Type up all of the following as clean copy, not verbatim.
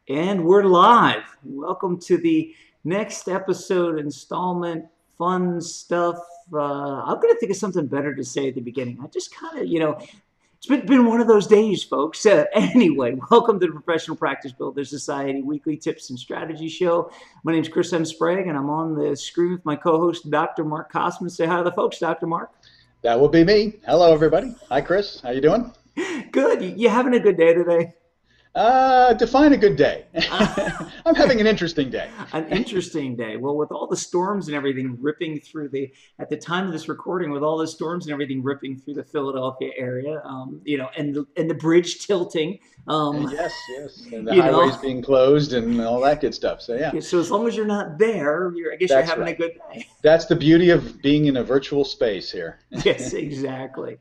And we're live. Welcome to the next episode, installment, fun stuff. I'm going to think of something better to say at the beginning. I just kind of, it's been one of those days, folks. Anyway, welcome to the Professional Practice Builder Society weekly tips and strategy show. My name is Chris M. Sprague, and I'm on the screen with my co-host, Dr. Mark Kosman. Say hi to the folks, Dr. Mark. That will be me. Hello, everybody. Hi, Chris. How you doing? Good. You having a good day today? Define a good day. I'm having an interesting day. An interesting day. Well, with all the storms and everything ripping through at the time of this recording, with all the storms and everything ripping through the Philadelphia area, and the bridge tilting. Yes, and the highways being closed and all that good stuff. So yeah. So as long as you're not there, I guess you're having a good day. That's the beauty of being in a virtual space here. Yes, exactly.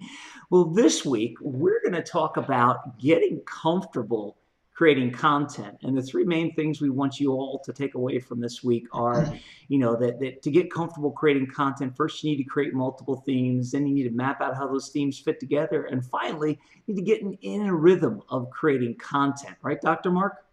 Well, this week we're going to talk about getting comfortable creating content. And the three main things we want you all to take away from this week are, that to get comfortable creating content, first you need to create multiple themes, then you need to map out how those themes fit together, and finally, you need to get in a rhythm of creating content. Right, Dr. Mark?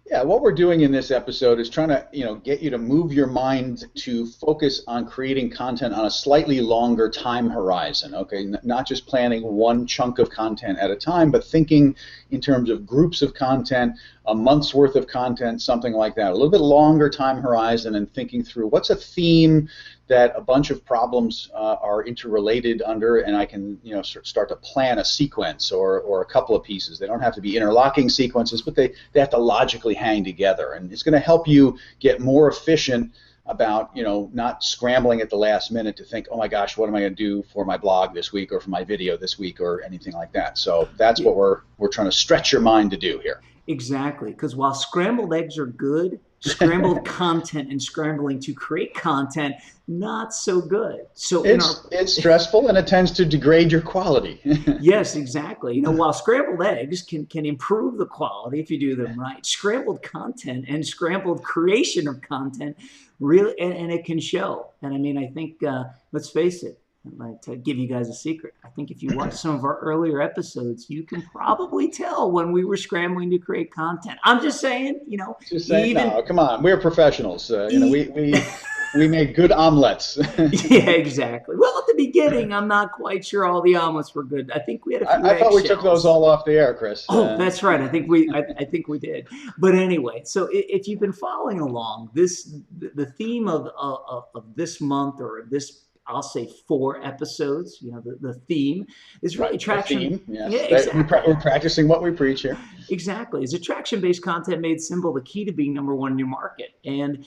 Yeah, what we're doing in this episode is trying to, get you to move your mind to focus on creating content on a slightly longer time horizon, okay? Not just planning one chunk of content at a time, but thinking in terms of groups of content, a month's worth of content, something like that. A little bit longer time horizon and thinking through what's a theme that a bunch of problems are interrelated under, and I can start to plan a sequence or a couple of pieces. They don't have to be interlocking sequences, but they have to logically hang together, and it's going to help you get more efficient about not scrambling at the last minute to think, oh my gosh, what am I going to do for my blog this week or for my video this week or anything like that. So that's what we're trying to stretch your mind to do here. Exactly, because while scrambled eggs are good, scrambled content and scrambling to create content, not so good. So it's stressful and it tends to degrade your quality. Yes, exactly. While scrambled eggs can improve the quality if you do them right, scrambled content and scrambled creation of content really, and it can show. And I think, let's face it, I'd like to give you guys a secret. I think if you watch some of our earlier episodes, you can probably tell when we were scrambling to create content. I'm just saying, Just saying, no, come on. We're professionals. We made good omelets. Yeah, exactly. Well, at the beginning, I'm not quite sure all the omelets were good. I think we had a few I thought we took those all off the air, Chris. Oh, that's right. I think we did. But anyway, so if you've been following along, the theme of this month or this, I'll say 4 episodes, the theme is really traction. The theme, yes. Yeah, exactly. We're practicing what we preach here. Exactly. Is attraction-based content made simple the key to being number one in your market? And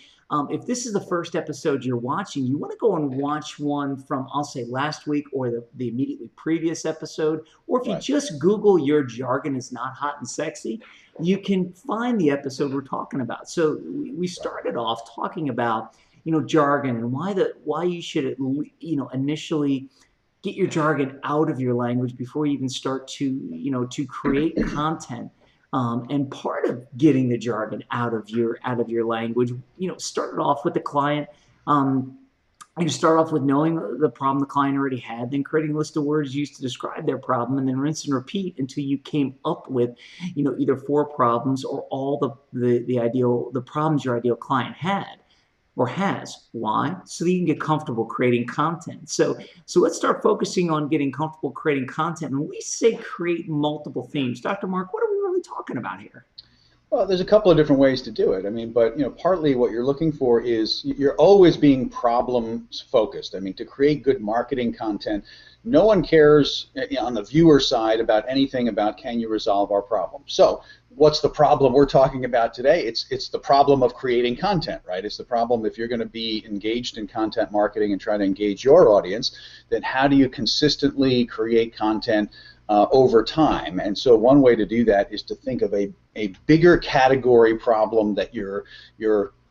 if this is the first episode you're watching, you want to go and watch one from, I'll say, last week or the immediately previous episode. Or if you just Google "your jargon is not hot and sexy," you can find the episode we're talking about. So we started off talking about jargon and why you should initially get your jargon out of your language before you even start to create content. And part of getting the jargon out of your language, started off with the client. You start off with knowing the problem the client already had, then creating a list of words used to describe their problem, and then rinse and repeat until you came up with, either 4 problems or all the problems your ideal client had or has. Why? So that you can get comfortable creating content. So let's start focusing on getting comfortable creating content. When we say create multiple themes, Dr. Mark, what are we really talking about here? Well, there's a couple of different ways to do it. But partly what you're looking for is you're always being problem focused. To create good marketing content, no one cares on the viewer side about anything about can you resolve our problem. So what's the problem we're talking about today? It's the problem of creating content, right? It's the problem if you're going to be engaged in content marketing and try to engage your audience, then how do you consistently create content over time? And so one way to do that is to think of a bigger category problem that your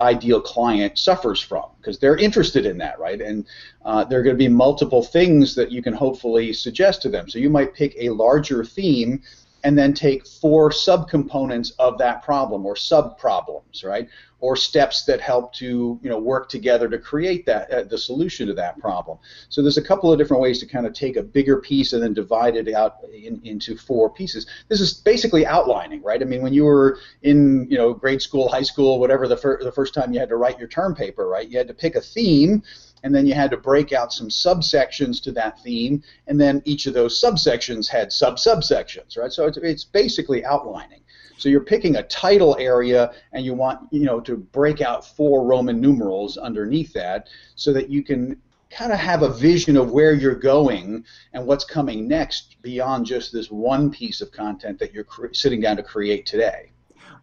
ideal client suffers from, because they're interested in that, right? And there are going to be multiple things that you can hopefully suggest to them. So you might pick a larger theme and then take 4 subcomponents of that problem or sub-problems, right? Or steps that help to work together to create that the solution to that problem. So there's a couple of different ways to kind of take a bigger piece and then divide it out into 4 pieces. This is basically outlining, right? I mean, when you were in grade school, high school, whatever, the first time you had to write your term paper, right? You had to pick a theme, and then you had to break out some subsections to that theme, and then each of those subsections had subsections, right? So it's basically outlining. So you're picking a title area, and you want to break out 4 Roman numerals underneath that, so that you can kind of have a vision of where you're going and what's coming next beyond just this one piece of content that you're sitting down to create today.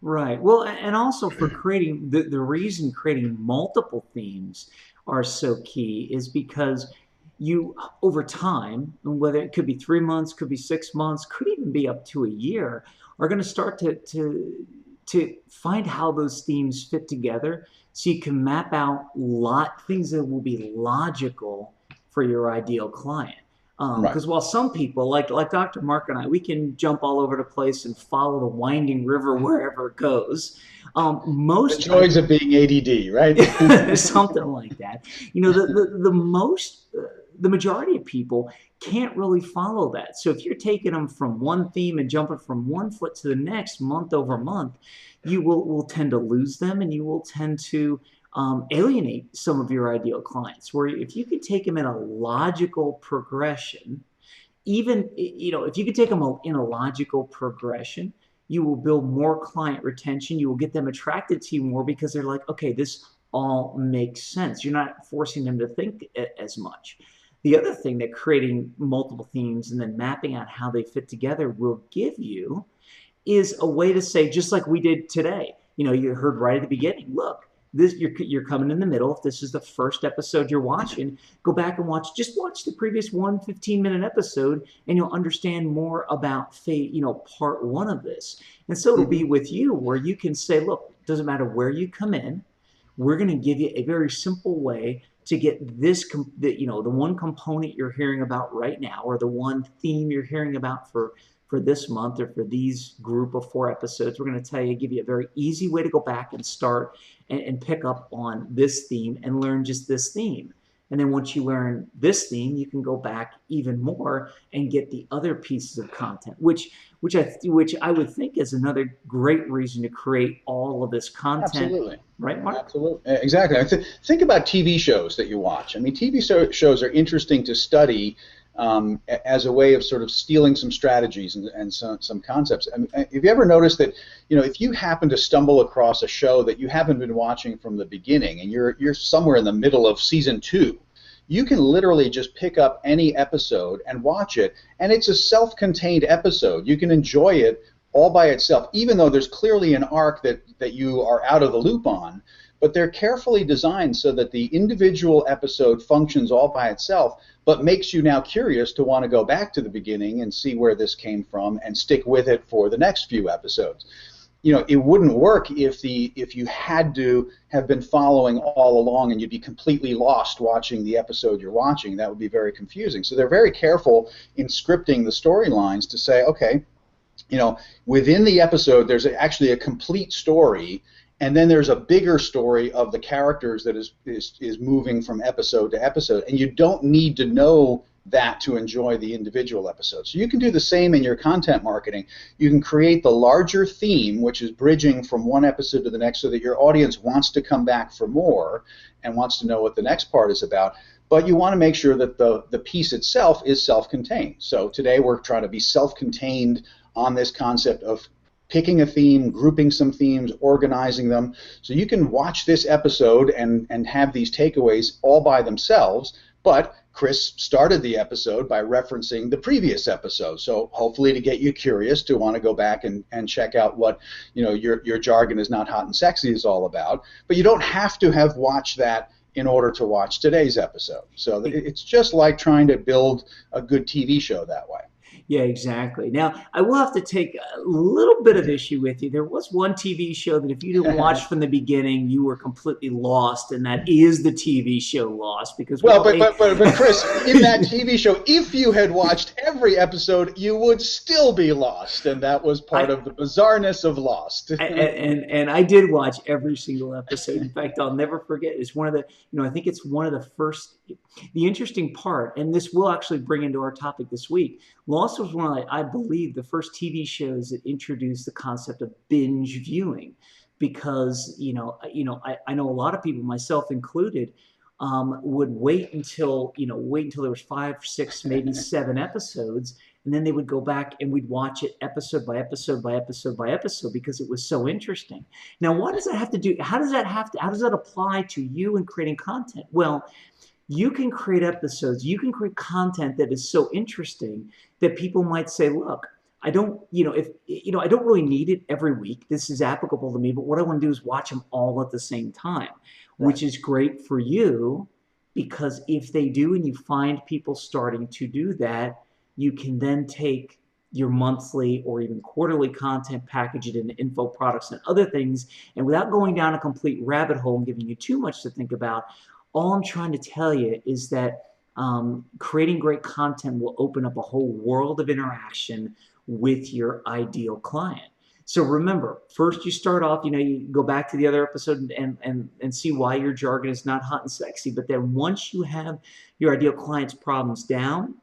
Right. Well, and also for creating the reason creating multiple themes are so key is because you over time, whether it could be 3 months, could be 6 months, could even be up to a year, are going to start to find how those themes fit together, so you can map out things that will be logical for your ideal client. Right. Because while some people, like Dr. Mark and I, we can jump all over the place and follow the winding river wherever it goes. The joys of being ADD, right? Something like that. The majority of people can't really follow that. So if you're taking them from one theme and jumping from one foot to the next month over month, you will tend to lose them, and you will tend to alienate some of your ideal clients. Where if you could take them in a logical progression, even if you could take them in a logical progression, you will build more client retention. You will get them attracted to you more because they're like, okay, this all makes sense. You're not forcing them to think as much. The other thing that creating multiple themes and then mapping out how they fit together will give you is a way to say, just like we did today. You heard right at the beginning, look, you're coming in the middle. If this is the first episode you're watching, go back and watch the previous 15-minute episode, and you'll understand more about part 1 of this. And so it'll be with you, where you can say, look, it doesn't matter where you come in, we're going to give you a very simple way to get the one component you're hearing about right now, or the one theme you're hearing about for this month, or for these group of 4 episodes. We're going to give you a very easy way to go back and start and pick up on this theme and learn just this theme. And then once you learn this theme, you can go back even more and get the other pieces of content, which I would think is another great reason to create all of this content. Absolutely. Right, Mark? Absolutely. Exactly. Think about TV shows that you watch. I mean, TV shows are interesting to study as a way of sort of stealing some strategies and some concepts. I mean, have you ever noticed that, if you happen to stumble across a show that you haven't been watching from the beginning, and you're somewhere in the middle of season 2, you can literally just pick up any episode and watch it, and it's a self-contained episode. You can enjoy it all by itself, even though there's clearly an arc that you are out of the loop on. But they're carefully designed so that the individual episode functions all by itself, but makes you now curious to want to go back to the beginning and see where this came from and stick with it for the next few episodes. It wouldn't work if you had to have been following all along, and you'd be completely lost watching the episode you're watching. That would be very confusing. So they're very careful in scripting the storylines to say, okay, within the episode there's actually a complete story, and then there's a bigger story of the characters that is moving from episode to episode, and you don't need to know that to enjoy the individual episodes. So you can do the same in your content marketing. You can create the larger theme, which is bridging from one episode to the next, so that your audience wants to come back for more and wants to know what the next part is about. But you want to make sure that the piece itself is self-contained. So today we're trying to be self-contained on this concept of picking a theme, grouping some themes, organizing them. So you can watch this episode and have these takeaways all by themselves, but Chris started the episode by referencing the previous episode, so hopefully to get you curious to want to go back and check out what your jargon is not hot and sexy is all about. But you don't have to have watched that in order to watch today's episode. So it's just like trying to build a good TV show that way. Yeah, exactly. Now, I will have to take a little bit of issue with you. There was one TV show that if you didn't watch from the beginning, you were completely lost, and that is the TV show Lost. Because Well, while but they, but but but Chris, in that TV show, if you had watched every episode, you would still be lost, and that was part I, of the bizarreness of Lost. and I did watch every single episode. In fact, I'll never forget. It's one of the, I think it's one of the first. The interesting part, and this will actually bring into our topic this week. Lost was one of, I believe, the first TV shows that introduced the concept of binge viewing, because I know a lot of people, myself included, would wait until there was five, six, maybe seven episodes, and then they would go back and we'd watch it episode by episode by episode by episode because it was so interesting. Now, what does that have to do? How does that apply to you in creating content? Well, you can create episodes, you can create content that is so interesting that people might say, look, I don't, if I don't really need it every week. This is applicable to me, but what I want to do is watch them all at the same time, which Right. is great for you, because if they do and you find people starting to do that, you can then take your monthly or even quarterly content, package it into info products and other things. And without going down a complete rabbit hole and giving you too much to think about, all I'm trying to tell you is that creating great content will open up a whole world of interaction with your ideal client. So remember, first you start off, you go back to the other episode and see why your jargon is not hot and sexy. But then once you have your ideal client's problems down,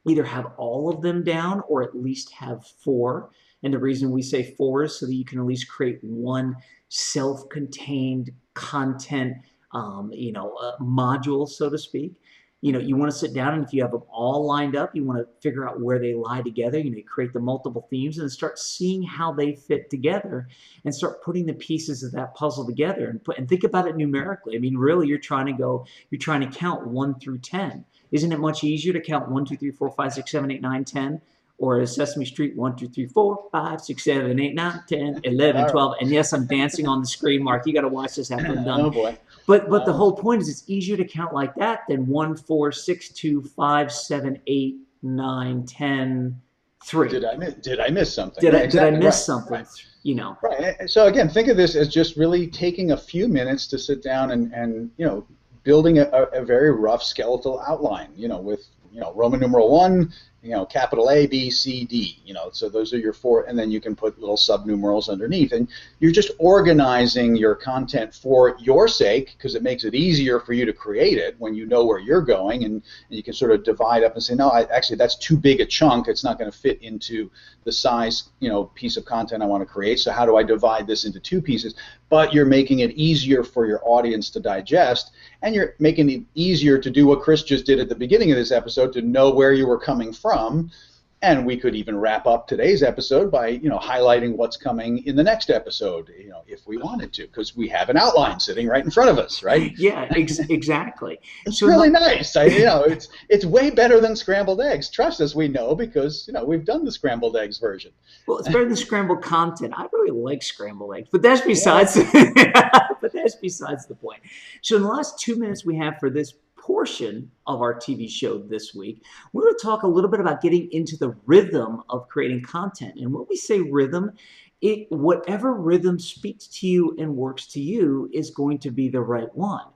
either have all of them down or at least have four. And the reason we say four is so that you can at least create one self-contained content, module, so to speak. You want to sit down, and if you have them all lined up, you want to figure out where they lie together. You create the multiple themes and start seeing how they fit together, and start putting the pieces of that puzzle together, and think about it numerically. I mean, really, you're trying to count 1 through 10. Isn't it much easier to count 1, 2, 3, 4, 5, 6, 7, 8, 9, 10? Or is Sesame Street 1, 2, 3, 4, 5, 6, 7, 8, 9, 10, 11, All 12. And yes, I'm dancing on the screen, Mark. You got to watch this after I'm right. done. Oh boy. But the whole point is, it's easier to count like that than 1, 4, 6, 2, 5, 7, 8, 9, 10, 3. Did I miss something? Did Yeah, I exactly. miss Right. something? Right. You know. Right. So again, think of this as just really taking a few minutes to sit down and building a very rough skeletal outline, with Roman numeral 1, capital A, B, C, D, so those are your four, and then you can put little subnumerals underneath, and you're just organizing your content for your sake, because it makes it easier for you to create it when you know where you're going, and you can sort of divide up and say, no, actually that's too big a chunk, it's not going to fit into the size, piece of content I want to create, so how do I divide this into two pieces? But you're making it easier for your audience to digest, and you're making it easier to do what Chris just did at the beginning of this episode, to know where you were coming from. And we could even wrap up today's episode by, highlighting what's coming in the next episode, if we wanted to, because we have an outline sitting right in front of us, right? Yeah, exactly. It's really nice. It's way better than scrambled eggs. Trust us, we know, because we've done the scrambled eggs version. Well, it's better than scrambled content. I really like scrambled eggs, but that's besides. But that's besides the point. So, in the last 2 minutes we have for this portion of our TV show this week, we're going to talk a little bit about getting into the rhythm of creating content. And when we say rhythm, whatever rhythm speaks to you and works to you is going to be the right one.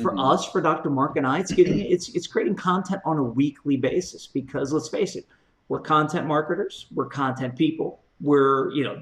For us, for Dr. Mark and I, it's creating content on a weekly basis, because let's face it, we're content marketers, we're content people.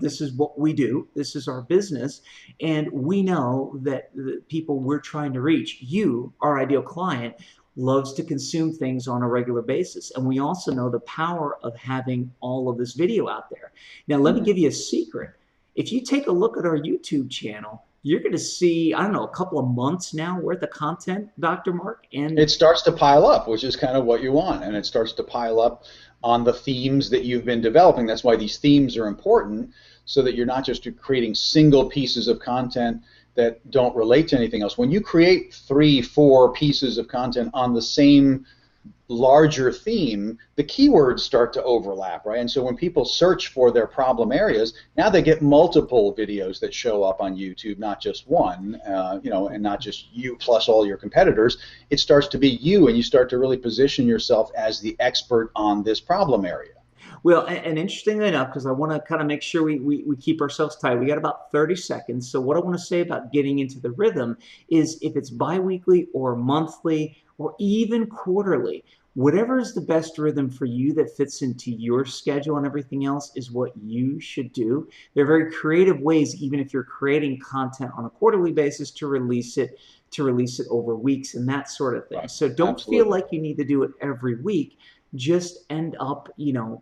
This is what we do. This is our business. And we know that the people we're trying to reach, you, our ideal client, loves to consume things on a regular basis. And we also know the power of having all of this video out there. Now, let me give you a secret. If you take a look at our YouTube channel, you're going to see, I don't know, a couple of months now worth of content, Dr. Mark. And it starts to pile up, which is kind of what you want. And it starts to pile up on the themes that you've been developing. That's why these themes are important, so that you're not just creating single pieces of content that don't relate to anything else. When you create 3, 4 pieces of content on the same larger theme, the keywords start to overlap, right? And so when people search for their problem areas, now they get multiple videos that show up on YouTube, not just one, and not just you plus all your competitors. It starts to be you, and you start to really position yourself as the expert on this problem area. Well, and interestingly enough, because I want to kind of make sure we keep ourselves tight, we got about 30 seconds. So, what I want to say about getting into the rhythm is if it's biweekly or monthly or even quarterly, whatever is the best rhythm for you that fits into your schedule and everything else is what you should do. There are very creative ways, even if you're creating content on a quarterly basis, to release it over weeks and that sort of thing. Right. So don't feel Absolutely. like you need to do it every week. Just end up,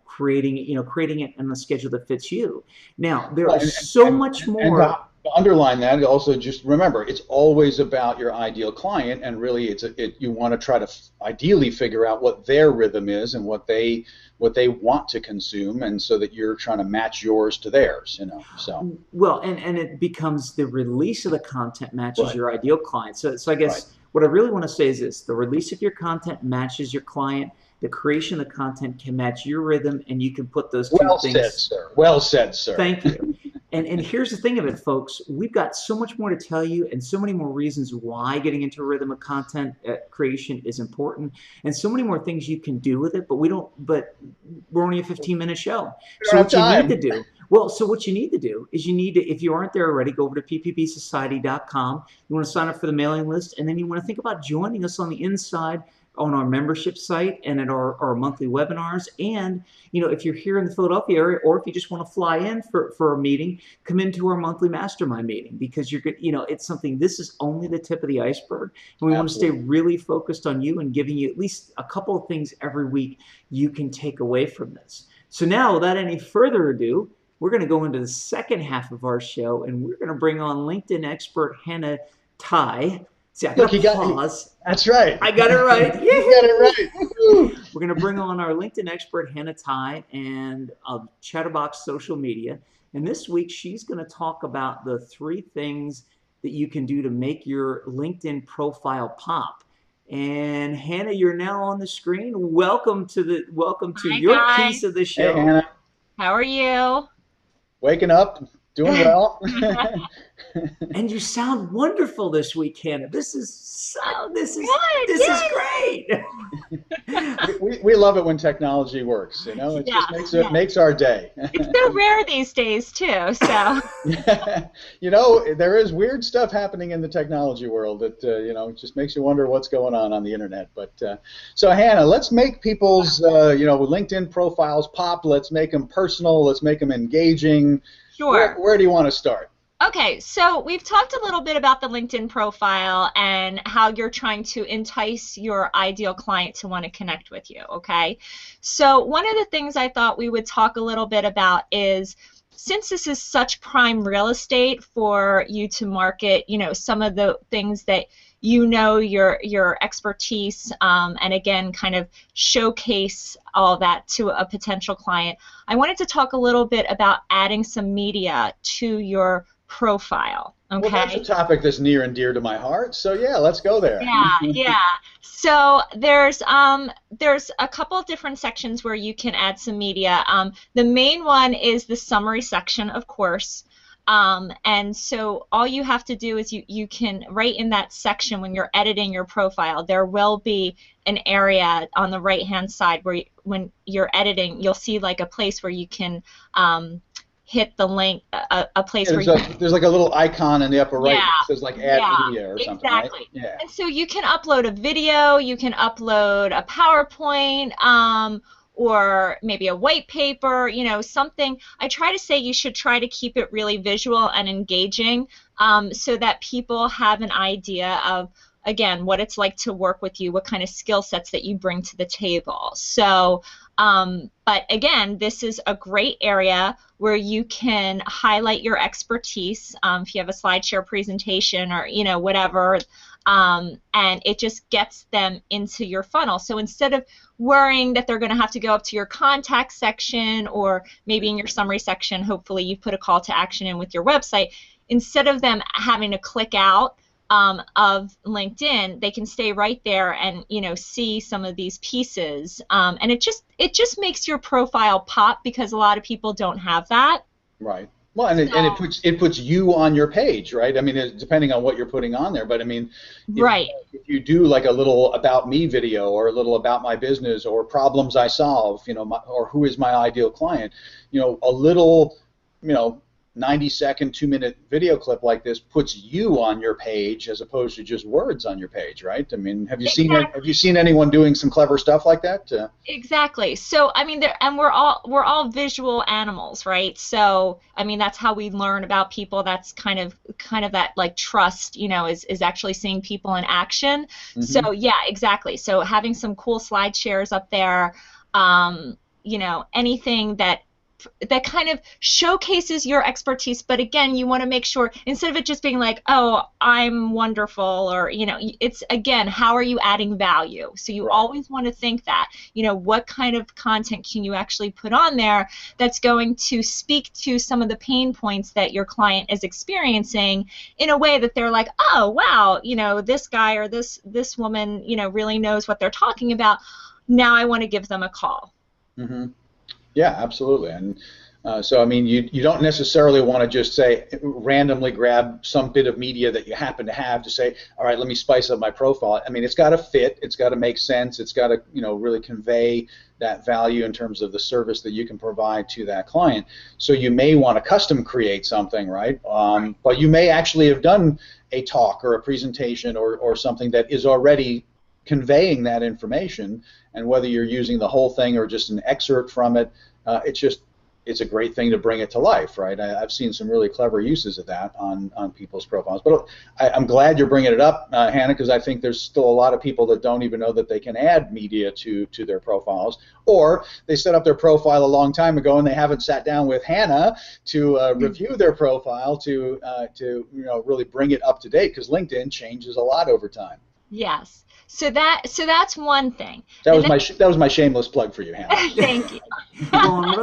creating it in a schedule that fits you. Now, there Well, is so much and more. to underline that, also just remember, it's always about your ideal client, and really, you want to try to ideally figure out what their rhythm is and what they want to consume, and so that you're trying to match yours to theirs. So Well, and it becomes the release of the content matches right, your ideal client. So I right. guess what I really want to say is this: the release of your content matches your client. The creation of the content can match your rhythm, and you can put those two Well said, things. sir. Well said, sir. Thank you. And here's the thing of it, folks. We've got so much more to tell you, and so many more reasons why getting into a rhythm of content creation is important, and so many more things you can do with it. But we don't. But we're only a 15-minute show. We So don't have what you need to time. do. Well, so what you need to do is you need to, if you aren't there already, go over to pppsociety.com. You want to sign up for the mailing list, and then you want to think about joining us on the inside on our membership site and at our monthly webinars. And, if you're here in the Philadelphia area, or if you just want to fly in for a meeting, come into our monthly mastermind meeting, because you're good. It's something, this is only the tip of the iceberg. And we want to stay Absolutely. really focused on you and giving you at least a couple of things every week you can take away from this. So now, without any further ado, we're going to go into the second half of our show, and we're going to bring on LinkedIn expert Hannah Tai. See, I Look, got to pause. that's right. I got it right. You got it Yay! right. Woo-hoo. We're going to bring on our LinkedIn expert, Hannah Tai, and of Chatterbox Social Media. And this week, she's going to talk about the 3 things that you can do to make your LinkedIn profile pop. And Hannah, you're now on the screen. Welcome to Hi your piece guys, of the Hey, show. Hannah. how are you? Waking up, doing well. And you sound wonderful this week, Hannah. Good, This is yay! great. We love it when technology works. It just Yes, it yes. makes our day. It's so rare these days too. So There is weird stuff happening in the technology world that just makes you wonder what's going on the internet. But so Hannah, let's make people's LinkedIn profiles pop. Let's make them personal. Let's make them engaging. sure. Where do you want to start? Okay, so we've talked a little bit about the LinkedIn profile and how you're trying to entice your ideal client to want to connect with you, okay? So one of the things I thought we would talk a little bit about is, since this is such prime real estate for you to market, some of the things that your expertise, and again, kind of showcase all that to a potential client. I wanted to talk a little bit about adding some media to your profile, Well, that's a okay? topic that's near and dear to my heart. So yeah, let's go there. Yeah, yeah. So there's a couple of different sections where you can add some media. The main one is the summary section, of course. And so all you have to do is you can, right in that section when you're editing your profile, there will be an area on the right-hand side where when you're editing, you'll see like a place where you can hit the link, a place Yeah, where you there's like a little icon in the upper right yeah, that says like add yeah, media or something, right? exactly. Yeah. And so you can upload a video, you can upload a PowerPoint, or maybe a white paper, something. I try to say you should try to keep it really visual and engaging, so that people have an idea of, again, what it's like to work with you, what kind of skill sets that you bring to the table. So, but again, this is a great area where you can highlight your expertise, if you have a SlideShare presentation or whatever, and it just gets them into your funnel. So instead of worrying that they're going to have to go up to your contact section, or maybe in your summary section, hopefully you put a call to action in with your website, instead of them having to click out of LinkedIn, they can stay right there and see some of these pieces, and it just makes your profile pop, because a lot of people don't have that. Right. Well, and So, it puts you on your page, right? I mean, depending on what you're putting on there, but I mean, right. if you do like a little about me video or a little about my business or problems I solve, or who is my ideal client, a little, you know, 90-second, 2-minute video clip like this puts you on your page as opposed to just words on your page, right? I mean, have you Exactly. seen anyone doing some clever stuff like that? Exactly. So I mean, and we're all visual animals, right? So I mean, that's how we learn about people. That's kind of that like trust, is actually seeing people in action. Hmm. So yeah, exactly. So having some cool slide shares up there, anything that kind of showcases your expertise, but again, you want to make sure instead of it just being like, oh, I'm wonderful, or it's again, how are you adding value? So you Right. always want to think that, what kind of content can you actually put on there that's going to speak to some of the pain points that your client is experiencing in a way that they're like, oh wow, this guy or this woman, really knows what they're talking about. Now I want to give them a call. Hmm. Yeah, absolutely. And so, I mean, you don't necessarily want to just say randomly grab some bit of media that you happen to have to say, all right, let me spice up my profile. I mean, it's got to fit, it's got to make sense, it's got to, really convey that value in terms of the service that you can provide to that client. So you may want to custom create something, right? But you may actually have done a talk or a presentation or something that is already conveying that information, and whether you're using the whole thing or just an excerpt from it, it's a great thing to bring it to life, right? I've seen some really clever uses of that on people's profiles. But I'm glad you're bringing it up, Hannah, because I think there's still a lot of people that don't even know that they can add media to their profiles, or they set up their profile a long time ago and they haven't sat down with Hannah to review their profile to really bring it up to date, because LinkedIn changes a lot over time. Yes. So that's one thing. That The was my next, that was my shameless plug for you, Hannah. thank you. Well, and what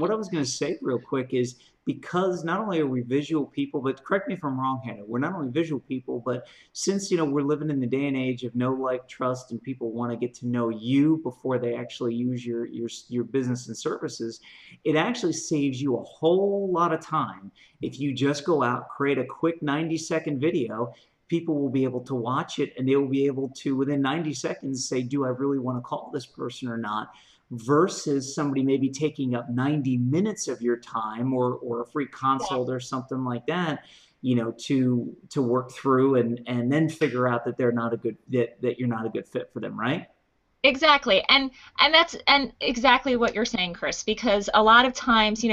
I was gonna say real quick is because not only are we visual people, but correct me if I'm wrong, Hannah, we're not only visual people, but since we're living in the day and age of know, like, trust, and people want to get to know you before they actually use your business and services, it actually saves you a whole lot of time if you just go out, create a quick 90-second video. People will be able to watch it and they will be able to within 90 seconds say, do I really want to call this person or not, versus somebody maybe taking up 90 minutes of your time, or a free consult or something like that, to work through and then figure out that that you're not a good fit for them, right? Exactly. And that's and exactly what you're saying, Chris, because a lot of times,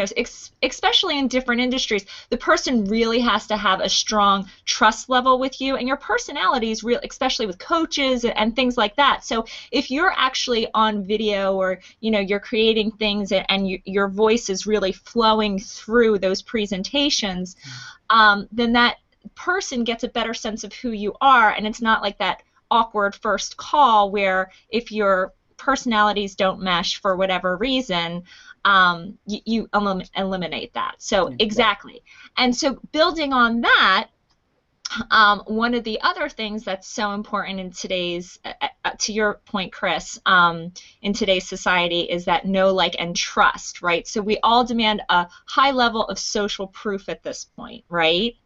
especially in different industries, the person really has to have a strong trust level with you, and your personality is real, especially with coaches and things like that. So if you're actually on video, or you're creating things, and your voice is really flowing through those presentations, then that person gets a better sense of who you are, and it's not like that awkward first call where if your personalities don't mesh for whatever reason, you eliminate that. So Yeah. exactly. And so building on that, one of the other things that's so important in today's, to your point, Chris, in today's society is that know, like, and trust, right? So we all demand a high level of social proof at this point, right?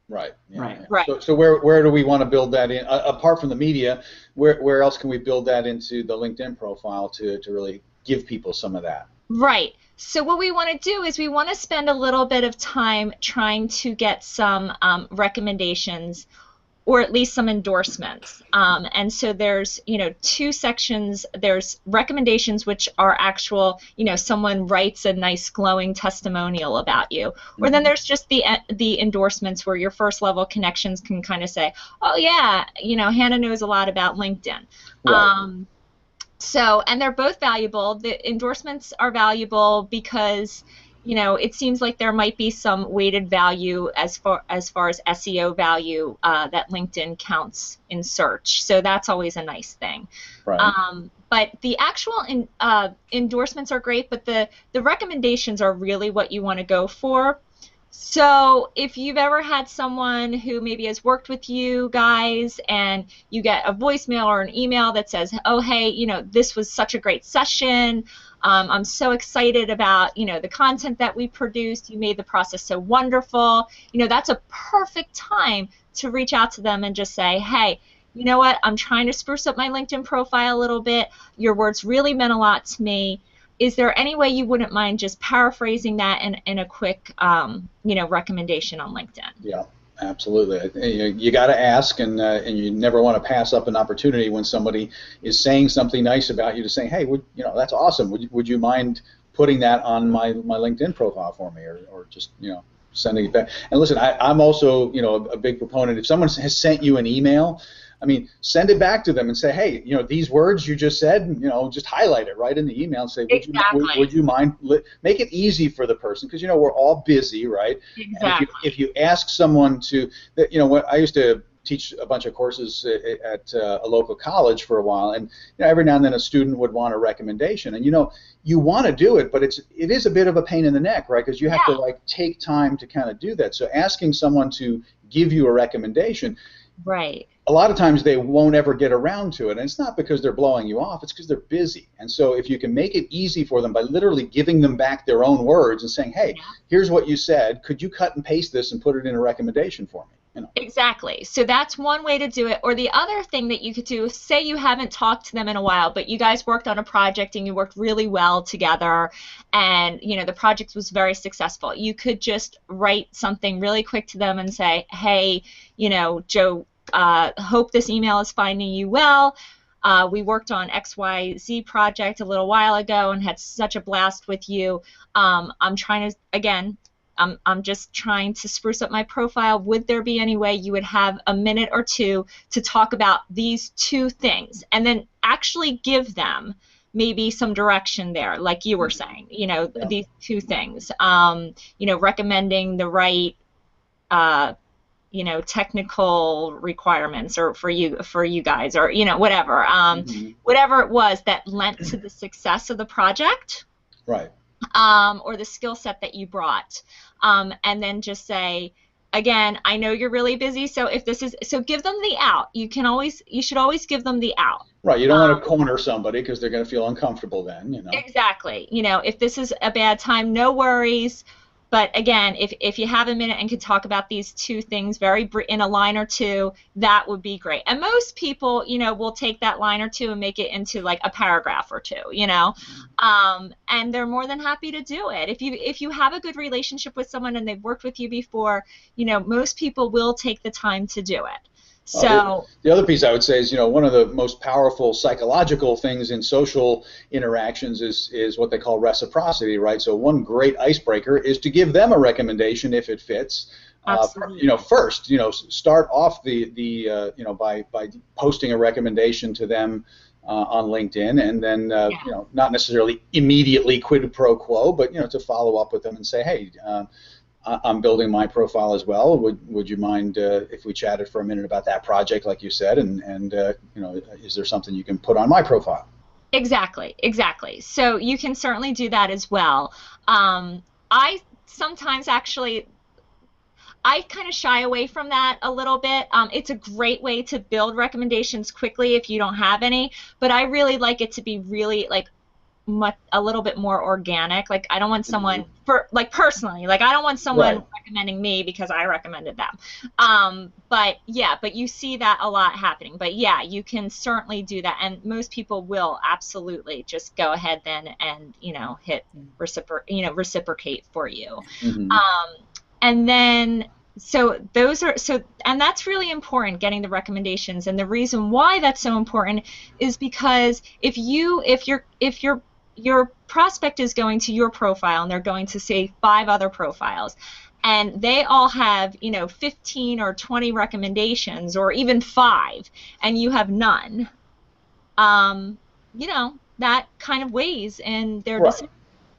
Right. Yeah. Right. Yeah. Right. So where do we want to build that in? Apart from the media, where else can we build that into the LinkedIn profile to really give people some of that? Right. So what we want to do is we want to spend a little bit of time trying to get some recommendations, or at least some endorsements. And so there's, two sections. There's recommendations, which are actual, someone writes a nice glowing testimonial about you. Or then Mhm. there's just the endorsements, where your first level connections can kind of say, oh yeah, Hannah knows a lot about LinkedIn. Right. And they're both valuable. The endorsements are valuable because, it seems like there might be some weighted value as far as SEO value, that LinkedIn counts in search. So that's always a nice thing. Right. But the actual endorsements are great, but the recommendations are really what you want to go for. So if you've ever had someone who maybe has worked with you guys and you get a voicemail or an email that says, oh, hey, this was such a great session. I'm so excited about, the content that we produced. You made the process so wonderful. That's a perfect time to reach out to them and just say, hey, you know what? I'm trying to spruce up my LinkedIn profile a little bit. Your words really meant a lot to me. Is there any way you wouldn't mind just paraphrasing that in a quick, recommendation on LinkedIn? Yeah, absolutely. You got to ask, and you never want to pass up an opportunity when somebody is saying something nice about you to say, hey, that's awesome. Would you mind putting that on my LinkedIn profile for me, or just sending it back? And listen, I'm also a big proponent. If someone has sent you an email, I mean, send it back to them and say, hey, these words you just said, just highlight it right in the email and say, would you mind, make it easy for the person, because, we're all busy, right? Exactly. And if you ask someone to, what I used to teach a bunch of courses at a local college for a while, and every now and then a student would want a recommendation, and you want to do it, but it is a bit of a pain in the neck, right? Because you have to take time to kind of do that. So asking someone to give you a recommendation, right, a lot of times they won't ever get around to it, and it's not because they're blowing you off, it's because they're busy. And so if you can make it easy for them by literally giving them back their own words and saying, hey, here's what you said, could you cut and paste this and put it in a recommendation for me? Exactly. So that's one way to do it. Or the other thing that you could do, say you haven't talked to them in a while, but you guys worked on a project and you worked really well together, and the project was very successful. You could just write something really quick to them and say, hey, Joe, hope this email is finding you well. We worked on XYZ project a little while ago and had such a blast with you. I'm trying to, again, I'm just trying to spruce up my profile. Would there be any way you would have a minute or two to talk about these two things, and then actually give them maybe some direction there, like you were saying, these two things, recommending the right technical requirements, or for you guys, or whatever, whatever it was that lent to the success of the project, right, or the skill set that you brought, and then just say, again, I know you're really busy, so give them the out. You should always give them the out. Right, you don't want to corner somebody because they're going to feel uncomfortable then, Exactly. If this is a bad time, no worries. But again, if you have a minute and could talk about these two things in a line or two, that would be great. And most people, will take that line or two and make it into like a paragraph or two, and they're more than happy to do it. If you have a good relationship with someone and they've worked with you before, most people will take the time to do it. So the other piece I would say is, one of the most powerful psychological things in social interactions is what they call reciprocity, right? So one great icebreaker is to give them a recommendation if it fits. First, start off by posting a recommendation to them on LinkedIn, and then not necessarily immediately quid pro quo, but to follow up with them and say, hey, I'm building my profile as well. Would you mind if we chatted for a minute about that project, like you said, and is there something you can put on my profile? Exactly. So you can certainly do that as well. I sometimes actually, I kind of shy away from that a little bit. It's a great way to build recommendations quickly if you don't have any, but I really like it to be really a little bit more organic. Like, I don't want someone personally, I don't want someone recommending me because I recommended them. But you see that a lot happening. But yeah, you can certainly do that, and most people will absolutely just go ahead then and hit reciprocate for you. And then and that's really important, getting the recommendations. And the reason why that's so important is because if your prospect is going to your profile and they're going to say 5 other profiles, and they all have 15 or 20 recommendations, or even 5, and you have none, that kind of weighs in their decision.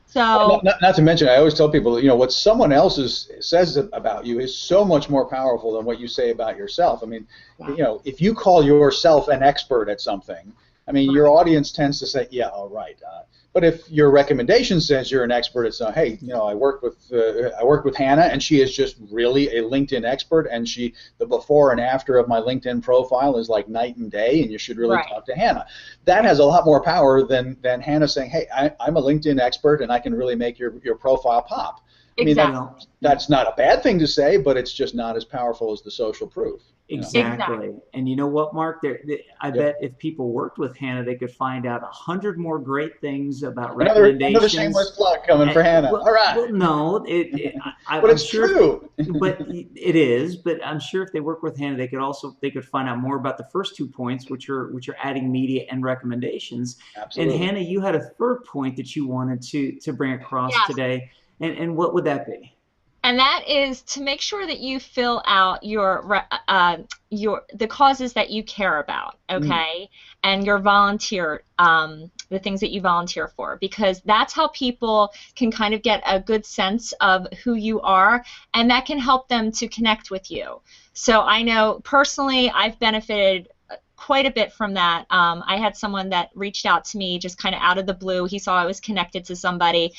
So not to mention, I always tell people, what someone else says about you is so much more powerful than what you say about yourself. I mean, if you call yourself an expert at something, I mean, your audience tends to say, yeah, all right. But if your recommendation says you're an expert, it's hey, I worked with Hannah, and she is just really a LinkedIn expert, and the before and after of my LinkedIn profile is like night and day, and you should really Right. talk to Hannah. That has a lot more power than Hannah saying, hey, I'm a LinkedIn expert, and I can really make your profile pop. I mean, Exactly. Well, that's not a bad thing to say, but it's just not as powerful as the social proof. Exactly. exactly. And you know what, Mark? I Yep. bet if people worked with Hannah, they could find out 100 more great things about Another shameless recommendations. plug coming for Hannah. All Well, right. no, But I'm it's sure if they, true. but it is. But I'm sure if they work with Hannah, they could find out more about the first 2 points, which are adding media and recommendations. And Absolutely. Hannah, you had a third point that you wanted to bring across Yes. today, and what would that be? And that is to make sure that you fill out your the causes that you care about, Mm. okay, and your volunteer the things that you volunteer for, because that's how people can kind of get a good sense of who you are, and that can help them to connect with you. So I know personally I've benefited quite a bit from that. I had someone that reached out to me just kind of out of the blue. He saw I was connected to somebody,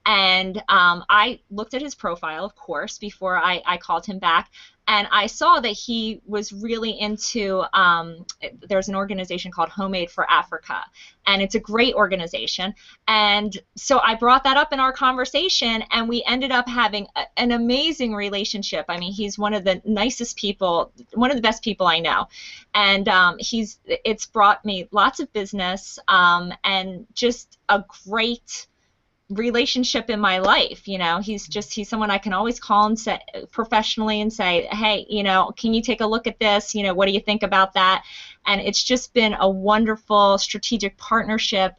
and I looked at his profile, of course, before I called him back. And I saw that he was really into, there's an organization called Homemade for Africa, and it's a great organization. And so I brought that up in our conversation, and we ended up having an amazing relationship. I mean, he's one of the nicest people, one of the best people I know. And it's brought me lots of business, and just a great relationship in my life. He's someone I can always call and say professionally and say, hey, can you take a look at this? What do you think about that? And it's just been a wonderful strategic partnership.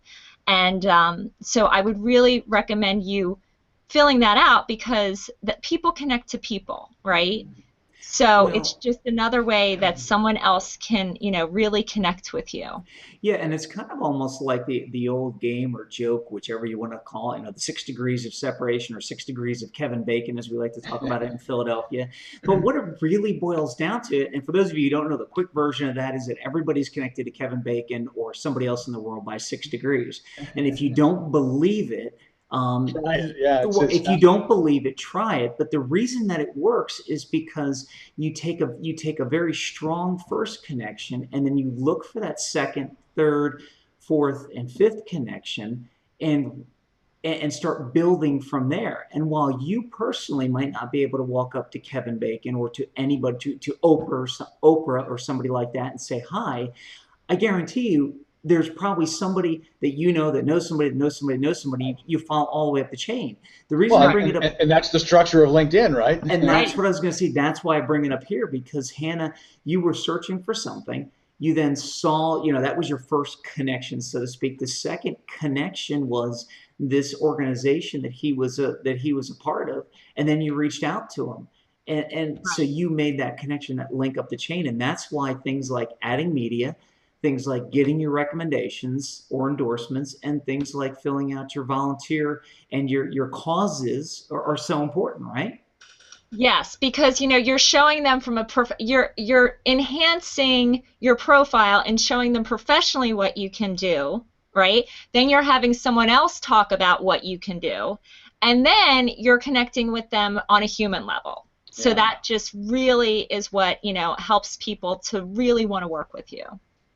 And so I would really recommend you filling that out, because that people connect to people, right? So it's Well, just another way that someone else can, really connect with you. yeah, and it's kind of almost like the old game or joke, whichever you want to call it, the 6 degrees of separation or 6 degrees of Kevin Bacon, as we like to talk about it in Philadelphia. But what it really boils down to, and for those of you who don't know, the quick version of that is that everybody's connected to Kevin Bacon or somebody else in the world by 6 degrees. And if you don't believe it, Try it. Yeah, it's if you don't believe it, try it. But the reason that it works is because you take a very strong first connection, and then you look for that second, third, fourth, and fifth connection, and and start building from there. And while you personally might not be able to walk up to Kevin Bacon or to anybody, to Oprah or somebody like that and say hi, I guarantee you there's probably somebody that you know that knows somebody that knows somebody that knows somebody. You follow all the way up the chain. The reason I well, bring and, it up, and that's the structure of LinkedIn, right? and that's Right. what I was going to say. That's why I bring it up here, because Hannah, you were searching for something. You then saw, that was your first connection, so to speak. The second connection was this organization that he was a part of, and then you reached out to him, and so Right. you made that connection, that link up the chain, and that's why things like adding media, things like getting your recommendations or endorsements, and things like filling out your volunteer and your causes are so important, right? Yes, because you're showing them from you're enhancing your profile and showing them professionally what you can do, right? Then you're having someone else talk about what you can do, and then you're connecting with them on a human level. So Yeah. that just really is what, helps people to really want to work with you.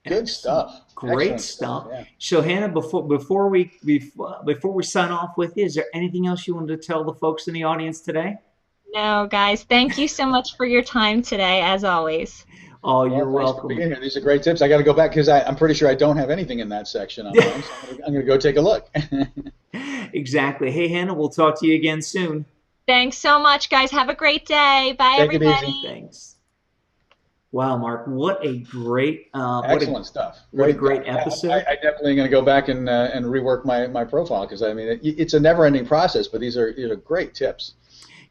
Good Excellent. stuff. Great Excellent stuff. stuff. Yeah. So Hannah, before we sign off with you, is there anything else you wanted to tell the folks in the audience today? No, guys, thank you so much for your time today, as always. Oh, Well, you're thanks for welcome. being here. These are great tips. I got to go back because I'm pretty sure I don't have anything in that section on mine, so I'm gonna go take a look. Exactly. Hey, Hannah, we'll talk to you again soon. Thanks so much, guys. Have a great day. Bye, Take it easy. everybody. Thanks. Wow, Mark, Excellent stuff. what a Great. great I episode. definitely am going to go back and rework my profile because I mean it's a never-ending process, but these are great tips.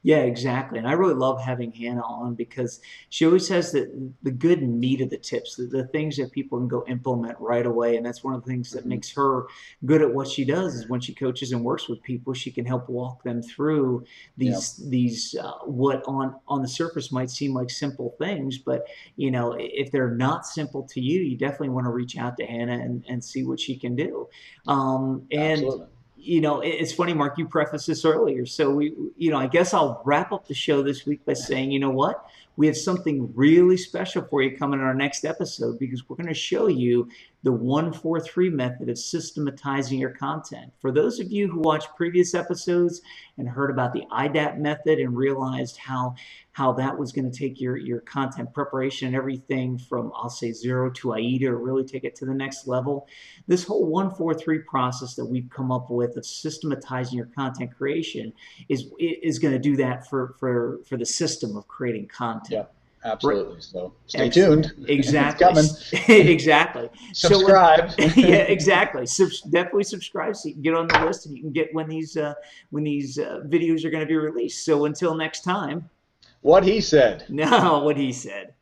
Yeah, exactly. And I really love having Hannah on because she always has the good meat of the tips, the things that people can go implement right away. And that's one of the things that Hmm. makes her good at what she does is when she coaches and works with people, she can help walk them through Yeah, these what on the surface might seem like simple things, but if they're not simple to you, you definitely want to reach out to Hannah and see what she can do. And absolutely. it's funny, Mark, you prefaced this earlier. So I guess I'll wrap up the show this week by saying, you know what? We have something really special for you coming in our next episode, because we're going to show you the 143 method of systematizing your content. For those of you who watched previous episodes and heard about the IDAP method and realized how that was going to take your content preparation and everything from, I'll say, zero to AIDA, or really take it to the next level. This whole 143 process that we've come up with of systematizing your content creation is going to do that for the system of creating content. Yeah, absolutely. So stay Excellent. tuned. Exactly. It's coming. Exactly. Subscribe. Yeah, exactly. Definitely subscribe so you can get on the list and you can get when these videos are going to be released. So until next time. What he said. No, what he said.